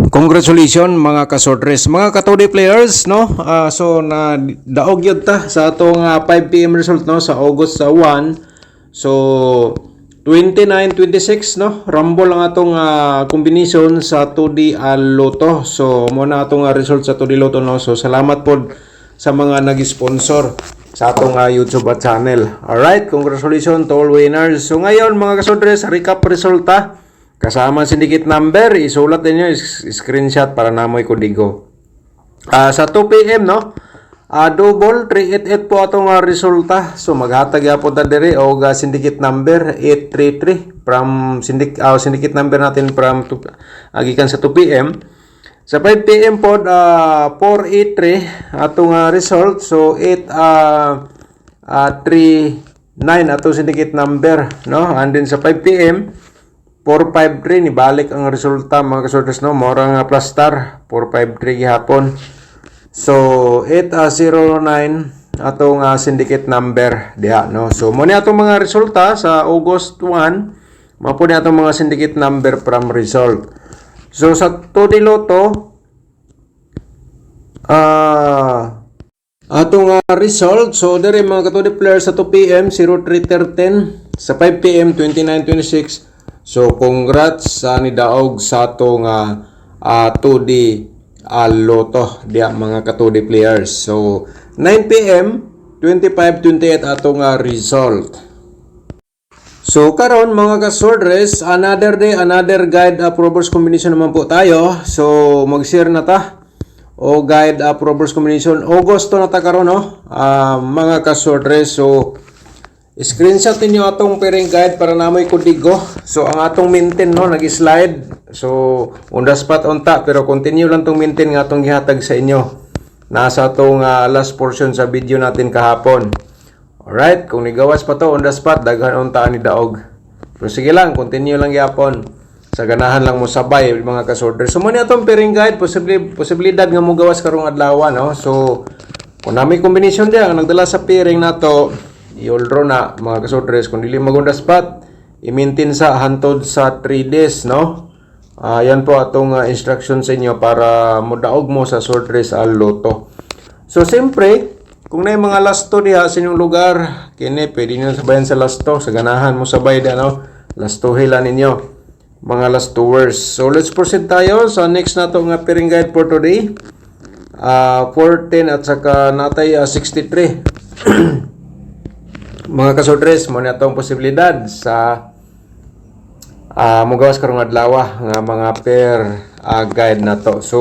Congratulations mga ka-sortress, mga ka-tody players, no? So na daog yun ta sa atong 5 PM result, no, sa August 1. So 29, 26, no? Rumble ang atong combination sa 2D Lotto. So mo na atong result sa 2D Lotto, no? So salamat po sa mga nag-sponsor sa atong YouTube channel. Alright, congratulations to all winners. So ngayon mga ka-sortress, recap resulta. Kasama syndicate number, isulat ninyo, screenshot para namoy kodigo. Sa 2 PM, no? Double 388 po atong resulta. So maghatag po ta diri og syndicate number 833 from syndicate number natin from gikan sa 2 PM. Sa 5 PM po 483 atong result. So 839 atong syndicate number, no? And then sa 5 PM 453 ni balik ang resulta mga kasorters, no, mora nga plus star 453 gihapon. So 809 atong syndicate number diha, no. So mo ni atong mga resulta sa August 1, mao po ni atong mga syndicate number from result. So sa 2D Lotto atong result, so dere mga ka-2D players sa 2 PM 0313, sa 5 PM 2926. So congrats sa nidaog sa atong 2D Lotto diya mga ka-2D players. So 9 PM 25-28 atong result. So karon mga ka-sortress, another day, another guide approvers combination naman po tayo. So mag-share na ta o guide approvers combination. Agosto na ta karon, no, mga ka-sortress. So screenshot niyo atong pairing guide para namoy kodigo. So ang atong maintain, no, nag-slide. So on the spot unta, pero continue lang tong maintain nga atong gihatag sa inyo. Nasa atong last portion sa video natin kahapon. Alright, kung nigawas pa to on the spot, daghan unta ni daog. Pero sige lang, continue lang gyapon. Sa ganahan lang mo sabay mga ka-sorter. So mo ni atong pairing guide, posibilidad nga mo gawas karong adlaw, no. So kung nami combination dia ang nagdala sa pairing nato, i-draw na mga ka-sortress. Kung dili magunda spot, i-maintain sa hantod sa 3 days, no? Yan po atong instruction sa inyo para mudaog mo sa sortress Lotto. So siyempre, kung na mga lasto diha sa inyong lugar, kini pwede nyo sabayan sa lasto, sa ganahan mo sabay diha, no? Lasto hila ninyo, mga lastowers. So let's proceed tayo sa next nato nga pairing guide for today. 410 at saka natay 63. Mga ka-sortress, mo na itong posibilidad sa mugawas karong adlaw nga mga pair guide na to. So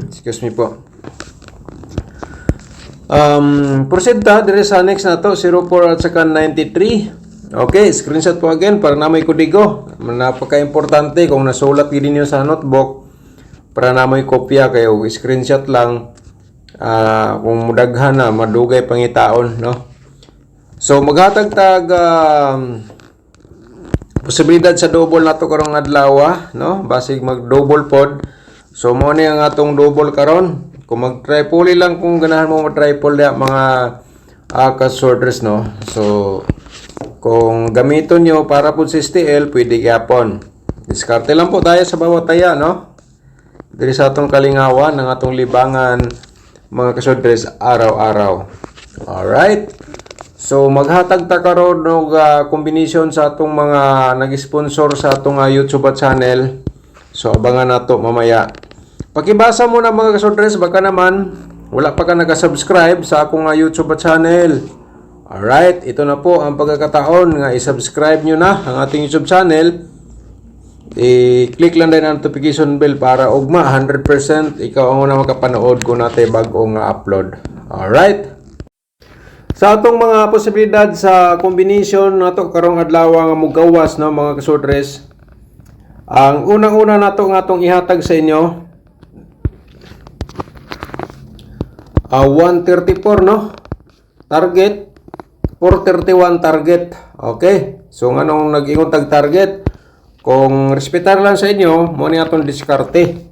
excuse me po. Proceed ta dire sa next na to, 04 at saka 93. Okay, screenshot po again para na may kodigo. Napaka-importante kung nasulat gid niyo sa notebook para na may kopya kayo, screenshot lang. Kung mudaghan na madugay pangitaon, no. So maghatag tag posibilidad sa double nato karong adlaw, no, basig mag double pod. So mo ni ang atong double karon. Kung mag triple lang, kung ganahan mo mag triple dia mga ka-sorters, no. So kung gamiton nyo para pud sa STL, pwede gyapon. Diskarte lang po tayo sa bawat taya, no. Diri sa atong kalingawan ng atong libangan mga ka-sorters araw-araw. Alright. So maghatag ta karon og combination sa atong mga nag-sponsor sa atong YouTube channel. So abangan nato mamaya. Pakibasa mo na mga ka-sortress, baka naman wala pa ka naka-subscribe sa akong YouTube channel. Alright, ito na po ang pagkakataon nga i-subscribe nyo na ang ating YouTube channel. I-click lang din ang notification bell para ugma 100% ikaw ang una makapanood kung natin bagong upload. Alright. Sa atong mga posibilidad sa combination nato karong adlaw nga mugawas, no, mga ka-sortress. Ang unang-una nato nga atong ihatag sa inyo 134, no. Target 431 target. Okay. So nganong nag-ingon tag target, kung respetar lang sa inyo, mo ni atong diskarte.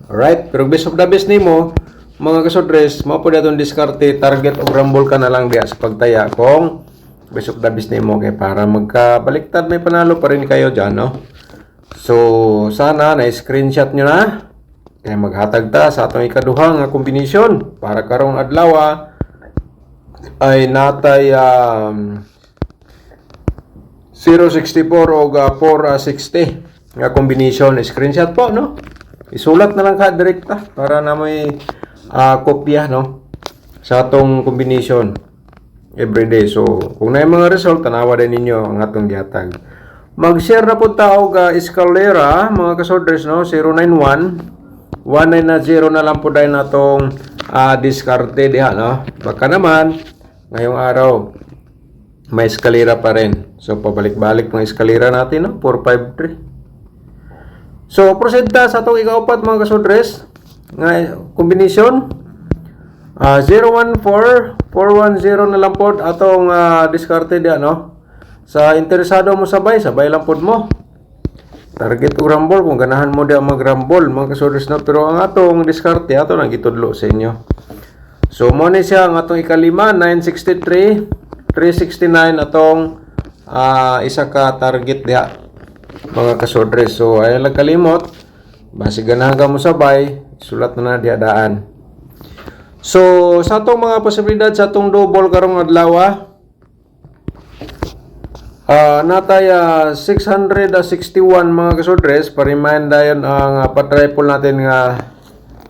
Alright, pero best of the best nimo mga ka-sortress, mo po datong diskarte, target o rumble ka na lang diya sa pagtaya kung best of the best nimo, kay para magkabaliktad may panalo pa rin kayo dyan, no. So sana na-screenshot nyo na. Kaya maghatag ta sa atong ikaduha nga kombinasyon para karong adlaw ay natay 064 o 460 nga kombinasyon. Screenshot po, no? Isulat na lang ka direkta para na may kopya, no, sa atong kombinasyon everyday. So kung na mga result, tanawa din ninyo ang atong gihatag. Mag-share na po tao ga escalera mga kasorders, no? 091 1990 na lang po dahil na itong diskarte diha, no? Baka naman ngayong araw may eskalera pa rin. So pabalik-balik ng eskalera natin, no? 453. So proceed ta sa itong ikaupat mga kasordres nga kombinasyon. 014 410 na lang po atong diskarte diha, no? Sa interesado mo sabay lang po mo. Target o rumble kung ganahan mo di mag-rumble mga kasorders, no? Pero ang atong diskarte ato nang gitudlo sa inyo. So mo ni siya ang atong ikalima 963 369 atong isa ka target diha mga kasordres. So ay lang kalimot basi ganahan ka mo sabay, sulat na diha daan. So sa atong mga posibilidad sa atong double karong adlaw natay 661 mga kasordres. Pa-remind dayon ang pa-triple natin nga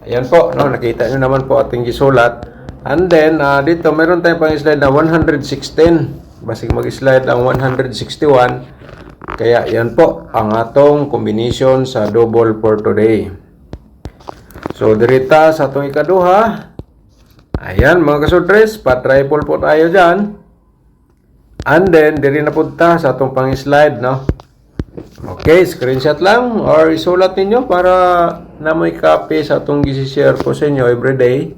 ayan po, no, nakita nyo naman po ating gisulat. And then dito meron tayong pang slide na 116, basig mag-slide ang 161. Kaya yan po ang atong combination sa double for today. So dirita sa atong ikaduha, ayan mga kasordres, pa-triple po tayo dyan. And then, diri na punta sa atong pang-slide, no? Okay, screenshot lang or isulat ninyo para na may copy sa atong gisi-share ko sa inyo everyday.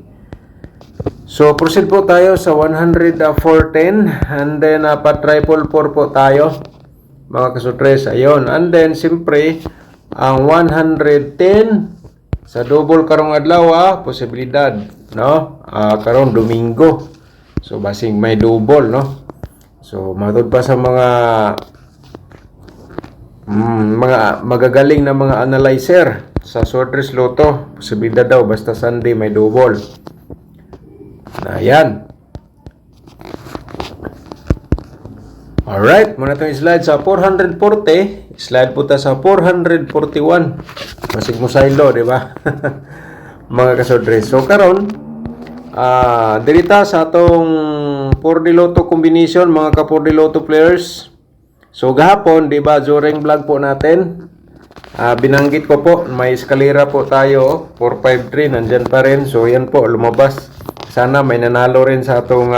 So, proceed po tayo sa 104.10 and then pa-triple 4 po tayo, mga kasordres. Ayun. And then, siyempre, ang 110 sa double karong adlaw, posibilidad, no? Karong Domingo. So, basing may double, no? So, matod pa sa mga magagaling na mga analyzer sa Sortress Lotto, posibilidad daw basta Sunday may double. Na yan. Alright, muna itong slide sa 440. Slide po ta sa 441. Masig mo silo, di ba? Mga kasordres. So, karon dirita sa atong 4D Lotto combination mga ka 4D Lotto players. So gahapon, di ba, during vlog po natin, binanggit ko po, may eskalera po tayo, 453, nandyan pa rin. So yan po, lumabas. Sana may nanalo rin sa atong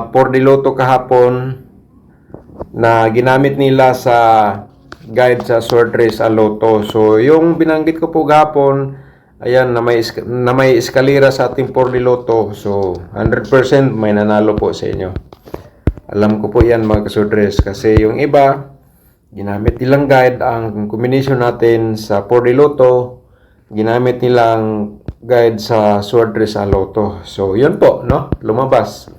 4D Lotto kahapon na ginamit nila sa guide sa Sortress Lotto. So yung binanggit ko po gahapon, ayan, na may eskalera sa ating 4D Lotto. So, 100% may nanalo po sa inyo. Alam ko po yan mga kasordres. Kasi yung iba, ginamit nilang guide ang combination natin sa 4D Lotto. Ginamit nilang guide sa Sortress Lotto. So, yun po, no? Lumabas.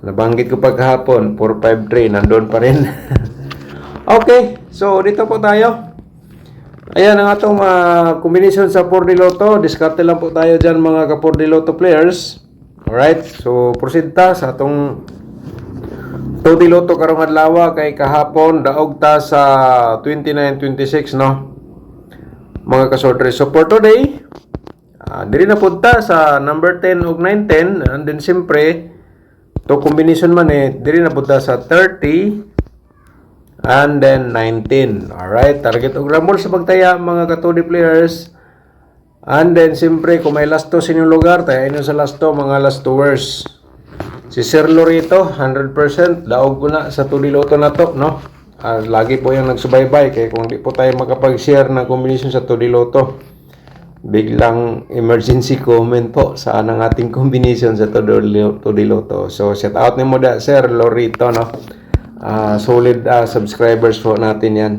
Nabanggit ko pagkahapon, 453, nandun pa rin. Okay, so dito po tayo. Ayan ang atong combination sa 4D Lotto. Diskarte lang po tayo dyan mga ka 4D Lotto players. Alright, so proceed ta sa atong 2D Lotto karong adlaw kay kahapon daog ta sa 29-26, no? Mga kasordres. So for today, diri na punta sa number 10 ug 910 and then siyempre to combination man diri na punta sa 30 and then 19. Alright, target og rumble sa pagtaya mga ka-2D players. And then siyempre kung may last to sa inyong lugar, tayain nyo sa last to mga last tours. Si Sir Lorito 100% daog ko na sa 2D Lotto na to, no? Lagi po yung nagsubaybay kaya kung di po tayo makapag-share ng combination sa 2D Lotto, biglang emergency comment po sa ang ating combination sa 2D Lotto. So shout out ni mo da Sir Lorito, no? Solid subscribers po natin yan.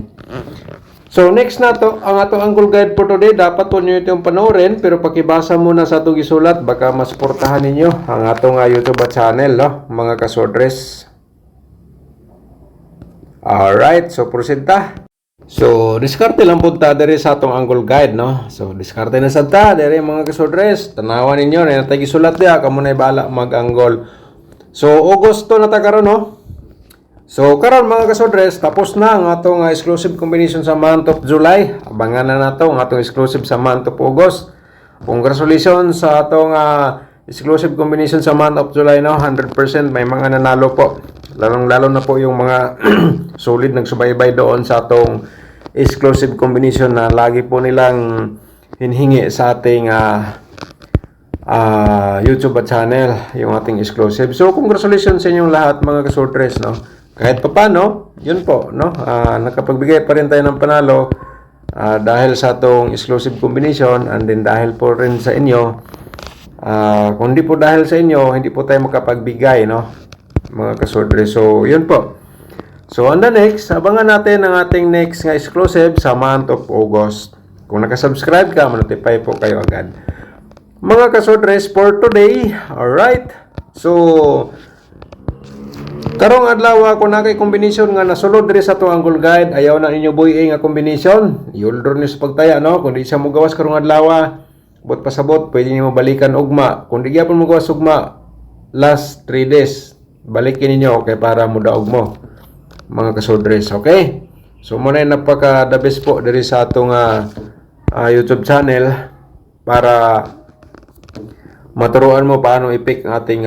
So next na to, ang atong angle guide for today, dapat po nyo itong panoorin, pero pakibasa muna sa itong isulat, baka masuportahan ninyo ang atong YouTube channel, no? Mga kasordres. Alright, so proceed ta. So, diskarte lang po ta diri sa atong angle guide, no? So, diskarte na sad ta diri mga kasodres. Tanawan ninyo na natay gisulat dia kamo na bala mag-angle. So, Agosto na ta karon, no? So, karon mga kasodres, tapos na ang atong exclusive combination sa month of July. Abangan na nato ang atong exclusive sa month of August. Congratulations sa atong exclusive combination sa month of July, no? 100% may mga nanalo po. Lalong-lalo na po yung mga solid nagsubaybay doon sa atong exclusive combination na lagi po nilang hinhingi sa ating YouTube channel, yung ating exclusive. So, congratulations sa inyong lahat mga kasortres, no? Kahit pa paano, yun po, no? Nakapagbigay pa rin tayo ng panalo dahil sa atong exclusive combination, and then dahil po rin sa inyo. Kung di po dahil sa inyo, hindi po tayo makapagbigay, no? Mga kasortres. So, yun po. So, on the next, abangan natin ang ating next nga exclusive sa month of August. Kung nakasubscribe ka, manotify po kayo agad. Mga kasodres, for today, alright. So, karong adlaw ako na kay combination nga nasulod diri sa to angle guide. Ayaw na ninyo buhi nga combination. Yuldor niyo sa pagtaya, no? Kung di siya mo gawas karong adlaw, bot pasabot, pwede niyo balikan ugma. Kung di gyapon mo gawas ugma, last 3 days, balikin ninyo kay para mo daog mo. Mga kasodres, okay? So, muna yung napaka the best po dari sa atong YouTube channel para maturuan mo paano i-pick ang ating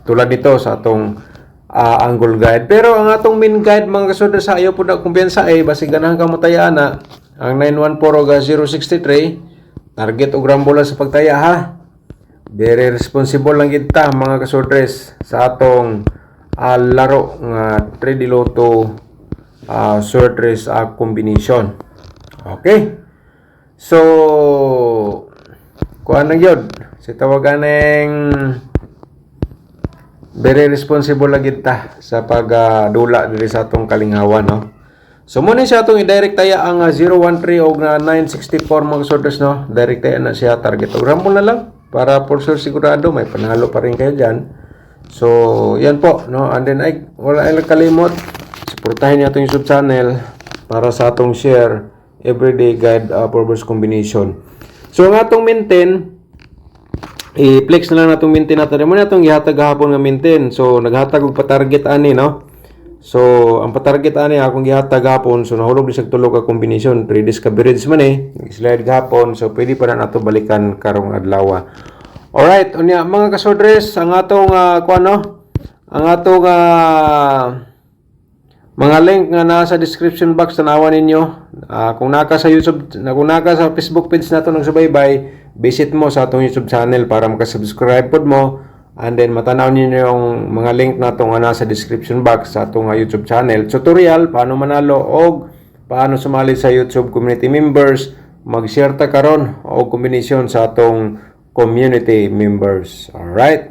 tulad nito sa atong angle guide. Pero ang atong main guide, mga kasodres, ayaw po na kumpiyansa basig ganahan ka mo tayaan ang 914-063 target o grambola sa pagtaya, ha? Very responsible lang kita mga kasodres sa atong laro nga 3D Lotto short race combination. Okay? So, kuan lang yun. Si tawagan ng very responsible lang kita sa pagdula diri sa atong kalingawan, no? So, muna siya atong i-direct taya ang 013 o 964 mga short race, no? Direct taya na siya target. O ramble na lang para for sure sigurado may panalo pa rin kayo dyan. So, yan po, no? And then, wala ay kalimot. Suportahin niyo atong YouTube channel para sa atong share everyday guide for verse combination. So, ang atong maintain, i-flex na lang natong maintain natin. Muna atong ihatag hapon nga maintain. So, naghatag og patarget ani, no? So, ang patarget ani akong gihatag hapon. So, nahulog bisag tulo ka combination. 3 days ka bridge man slide hapon. So, pwede pa na nato balikan karong adlaw. Alright, unya mga kasodres, ang atong ang atong mga link nga nasa description box, tanawan ninyo. Kung naka sa YouTube, kung naka sa Facebook page nato nagsubaybay, visit mo sa atong YouTube channel para makasubscribe pod mo, and then matanaw ninyo yung mga link nato nga nasa description box sa atong YouTube channel. Tutorial paano manalo og paano sumali sa YouTube community members, mag-share ta karon og combination sa atong community members. Alright?